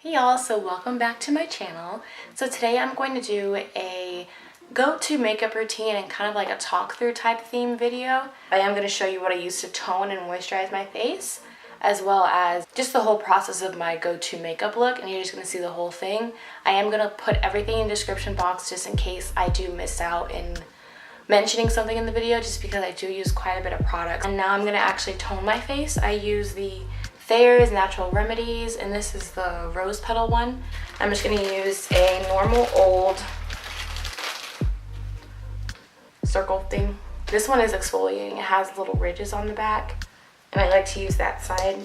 Hey y'all, so welcome back to my channel. So today I'm going to do a go-to makeup routine and kind of like a talk through type theme video. I am going to show you what I use to tone and moisturize my face, as well as just the whole process of my go-to makeup look, and you're just going to see the whole thing. I am going to put everything in the description box just in case I do miss out in mentioning something in the video, just because I do use quite a bit of product. And now I'm going to actually tone my face. I use the Thayers Natural Remedies, and this is the Rose Petal one. I'm just going to use a normal old circle thing. This one is exfoliating. It has little ridges on the back, and I like to use that side.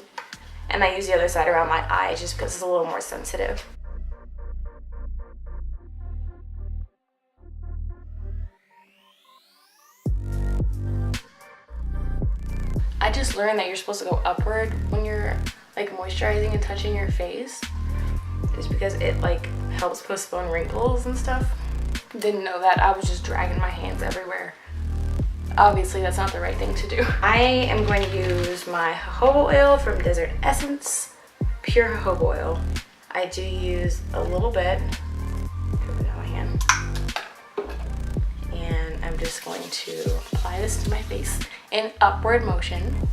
And I use the other side around my eyes just because it's a little more sensitive. I just learned that you're supposed to go upward when you're like moisturizing and touching your face, just because it like helps postpone wrinkles and stuff. Didn't know that. I was just dragging my hands everywhere. Obviously that's not the right thing to do. I am going to use my jojoba oil from Desert Essence, pure jojoba oil. I do use a little bit. Put it on my hand. And I'm just going to apply this to my face in upward motion.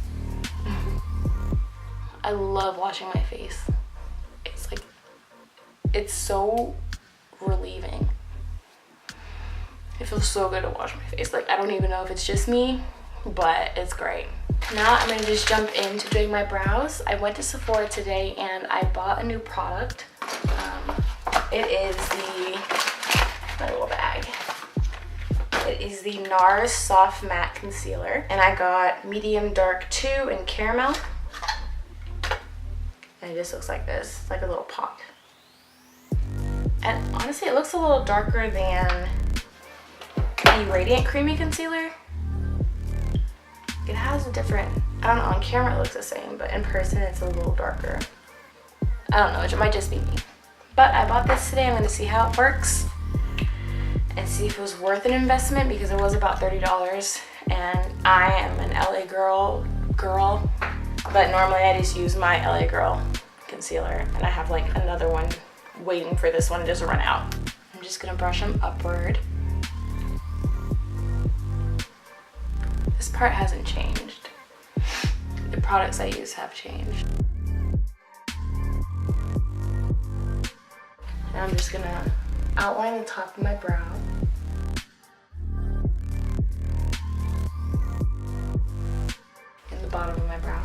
I love washing my face. It's like, it's so relieving. It feels so good to wash my face. Like, I don't even know if it's just me, but it's great. Now I'm gonna just jump into doing my brows. I went to Sephora today and I bought a new product. It is my little bag. It is the Nars Soft Matte Concealer, and I got medium dark 2 in caramel, and it just looks like this. It's like a little pot. And honestly, it looks a little darker than the Radiant Creamy Concealer. It has a different, I don't know, on camera it looks the same, but in person it's a little darker. I don't know, it might just be me. But I bought this today. I'm going to see how it works and see if it was worth an investment, because it was about $30, and I am an LA girl, but normally I just use my LA Girl concealer, and I have like another one waiting for this one to just run out. I'm just gonna brush them upward. This part hasn't changed. The products I use have changed. And I'm just gonna outline the top of my brow. And the bottom of my brow.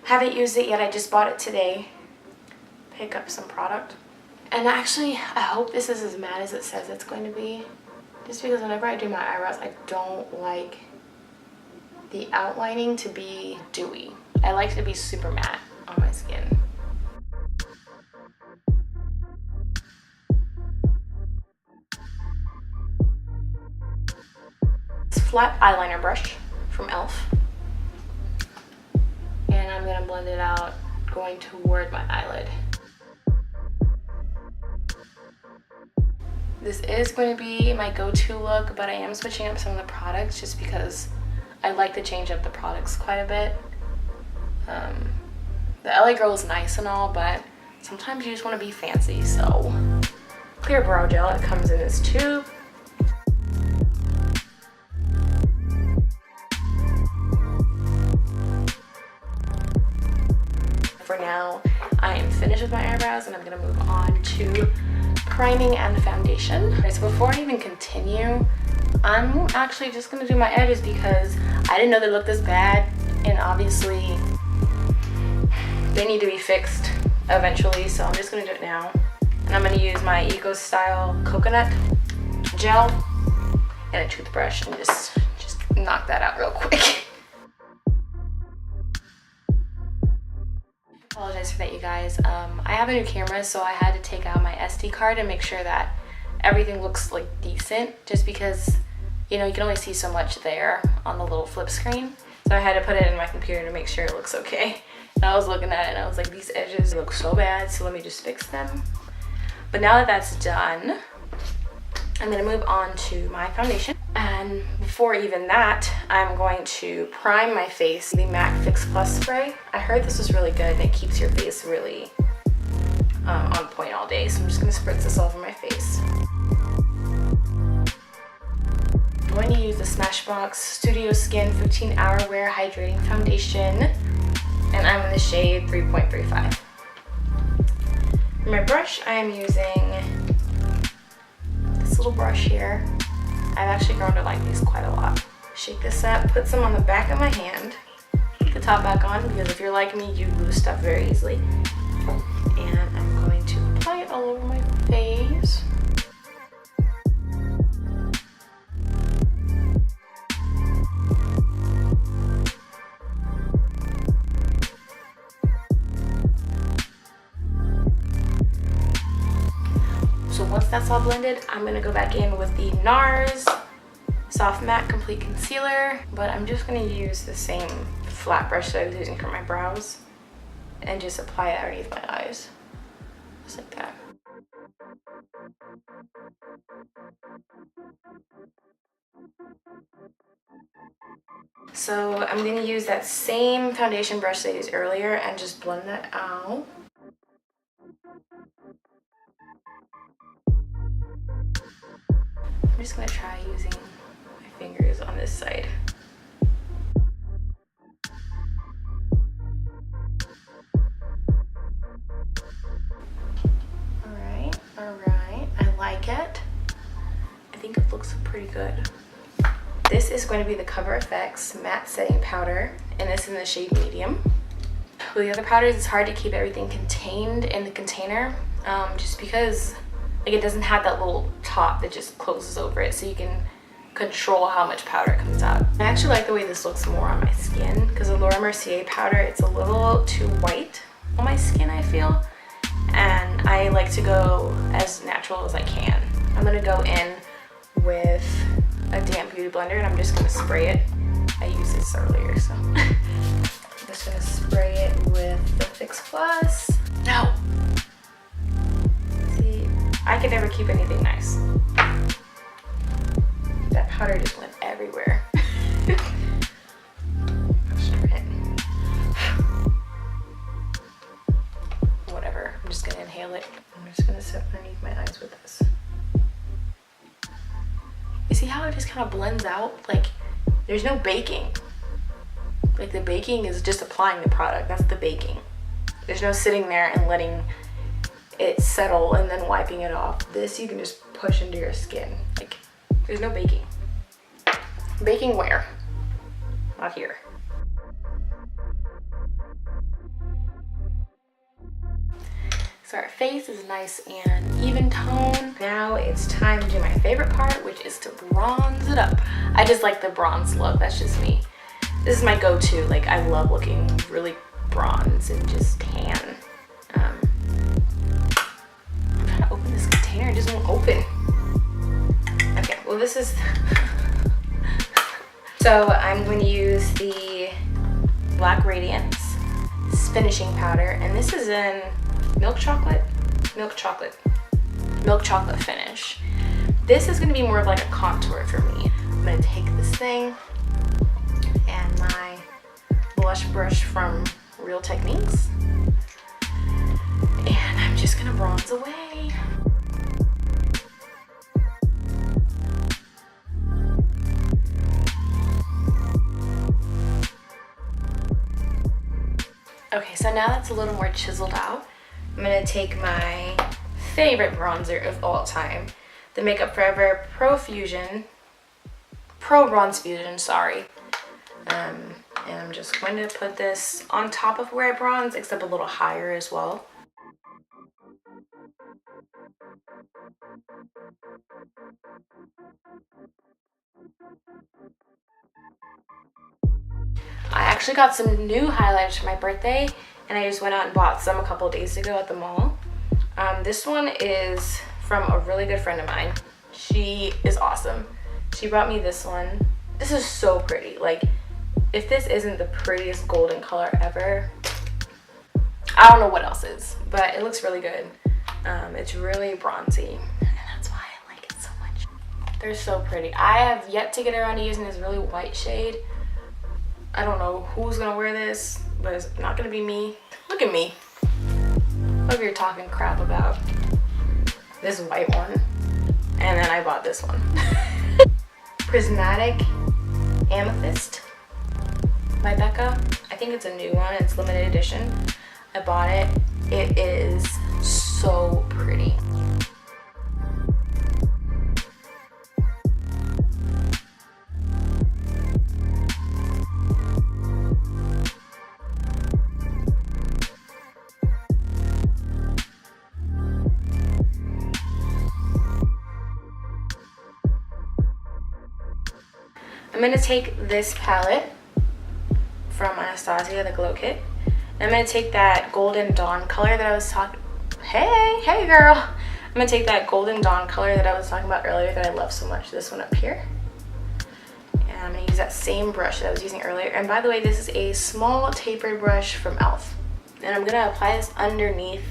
Haven't used it yet, I just bought it today. Pick up some product. And actually, I hope this is as matte as it says it's going to be. Just because whenever I do my eyebrows, I don't like the outlining to be dewy. I like it to be super matte on my skin. It's a flat eyeliner brush from e.l.f. And I'm gonna blend it out going toward my eyelid. This is going to be my go-to look, but I am switching up some of the products just because I like to change up the products quite a bit. The LA Girl is nice and all, but sometimes you just want to be fancy, so clear brow gel, it comes in this tube. For now, I am finished with my eyebrows, and I'm going to move on to priming and foundation. Okay, so before I even continue, I'm actually just going to do my edges because I didn't know they looked this bad, and obviously they need to be fixed eventually, so I'm just going to do it now. And I'm going to use my Eco Style coconut gel and a toothbrush and just knock that out real quick. Apologize for that, you guys. I have a new camera, so I had to take out my SD card and make sure that everything looks like decent, just because, you know, you can only see so much there on the little flip screen. So I had to put it in my computer to make sure it looks okay. And I was looking at it and I was like, these edges look so bad, so let me just fix them. But now that that's done, I'm gonna move on to my foundation. And before even that, I'm going to prime my face with the MAC Fix Plus spray. I heard this was really good and it keeps your face really on point all day. So I'm just gonna spritz this all over my face. I'm going to use the Smashbox Studio Skin 15 Hour Wear Hydrating Foundation, and I'm in the shade 3.35. For my brush, I am using this little brush here. I've actually grown to like these quite a lot. Shake this up, put some on the back of my hand, put the top back on, because if you're like me, you lose stuff very easily. And I'm going to apply it all over my face. So once that's all blended, I'm gonna go back in with the Nars Soft Matte Complete Concealer, but I'm just gonna use the same flat brush that I was using for my brows and just apply it underneath my eyes, just like that. So I'm gonna use that same foundation brush that I used earlier and just blend that out. I'm just gonna try using my fingers on this side. Alright, I like it. I think it looks pretty good. This is going to be the Cover FX Matte Setting Powder, and it's in the shade Medium. With the other powders, it's hard to keep everything contained in the container, just because like it doesn't have that little top that just closes over it, so you can control how much powder comes out. I actually like the way this looks more on my skin, because the Laura Mercier powder, it's a little too white on my skin, I feel, and I like to go as natural as I can. I'm gonna go in with a damp beauty blender and I'm just gonna spray it. I used this earlier, so I'm just gonna spray it with the Fix Plus. No! See, I can never keep anything nice. That powder just went everywhere. Whatever, I'm just gonna inhale it. I'm just gonna sit underneath my eyes with this. You see how it just kind of blends out? Like, there's no baking. Like, the baking is just applying the product. That's the baking. There's no sitting there and letting it settle and then wiping it off. This you can just push into your skin. Like, there's no baking. Baking where? Not here. So our face is nice and even tone. Now it's time to do my favorite part, which is to bronze it up. I just like the bronze look, that's just me. This is my go-to, like I love looking really bronze and just tan. I'm trying to open this container, it just won't open. Okay, well this is, so I'm going to use the Black Radiance finishing powder, and this is in milk chocolate finish. This is going to be more of like a contour for me. I'm going to take this thing and my blush brush from Real Techniques, and I'm just going to bronze away. Okay, so now that's a little more chiseled out. I'm gonna take my favorite bronzer of all time, the Makeup Forever Pro Bronze Fusion, sorry. And I'm just going to put this on top of where I bronze, except a little higher as well. I actually got some new highlighters for my birthday, and I just went out and bought some a couple of days ago at the mall. This one is from a really good friend of mine. She is awesome. She brought me this one. This is so pretty. Like, if this isn't the prettiest golden color ever, I don't know what else is, but it looks really good. It's really bronzy, and that's why I like it so much. They're so pretty. I have yet to get around to using this really white shade. I don't know who's gonna wear this, but it's not gonna be me. Look at me. Look, you're talking crap about this white one. And then I bought this one. Prismatic Amethyst by Becca. I think it's a new one. It's limited edition. I bought it. It is so pretty. I'm going to take this palette from Anastasia, the Glow Kit. And I'm going to take that Golden Dawn color that I was talking... Hey girl! I'm going to take that Golden Dawn color that I was talking about earlier that I love so much. This one up here. And I'm going to use that same brush that I was using earlier. And by the way, this is a small tapered brush from e.l.f. And I'm going to apply this underneath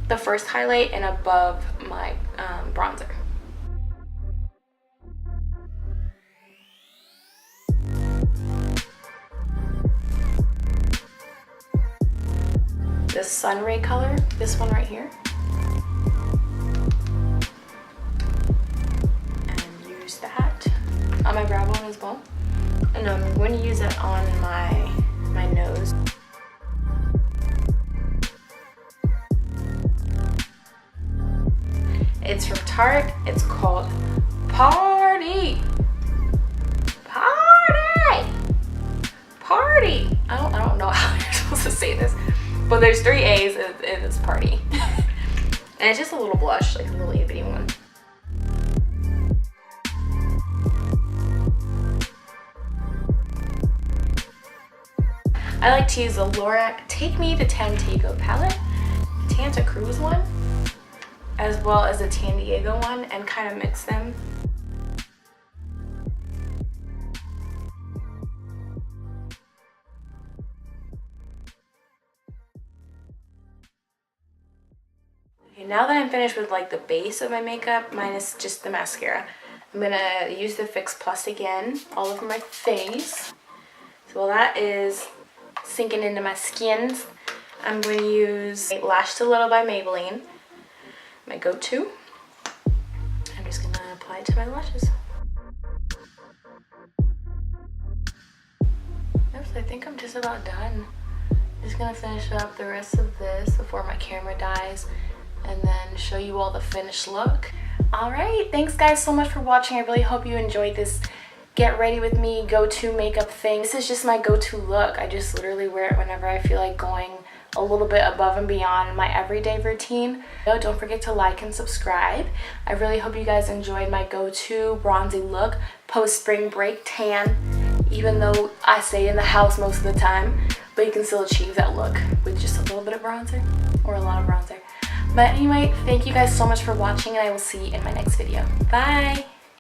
the first highlight and above my bronzer. The Sun Ray color, this one right here. And use that on my brow bone as well. And I'm going to use it on my nose. It's from Tarte. It's called Party. Party. Party. I don't know how you're supposed to say this. But there's 3 A's and it's Party. And it's just a little blush, like a little A.B.H one. I like to use the Lorac Take Me to Tantego palette, Tanta Cruz one, as well as the Tantego one, and kind of mix them. Now that I'm finished with like the base of my makeup, minus just the mascara, I'm gonna use the Fix Plus again all over my face. So while that is sinking into my skins, I'm going to use Lash Stiletto by Maybelline, my go-to. I'm just gonna apply it to my lashes. Oops, I think I'm just about done. Just gonna finish up the rest of this before my camera dies, and then show you all the finished look. All right, thanks guys so much for watching. I really hope you enjoyed this get ready with me go-to makeup thing. This is just my go-to look. I just literally wear it whenever I feel like going a little bit above and beyond my everyday routine. So don't forget to like and subscribe. I really hope you guys enjoyed my go-to bronzy look, post spring break tan, even though I stay in the house most of the time, but you can still achieve that look with just a little bit of bronzer or a lot of bronzer. But anyway, thank you guys so much for watching, and I will see you in my next video. Bye!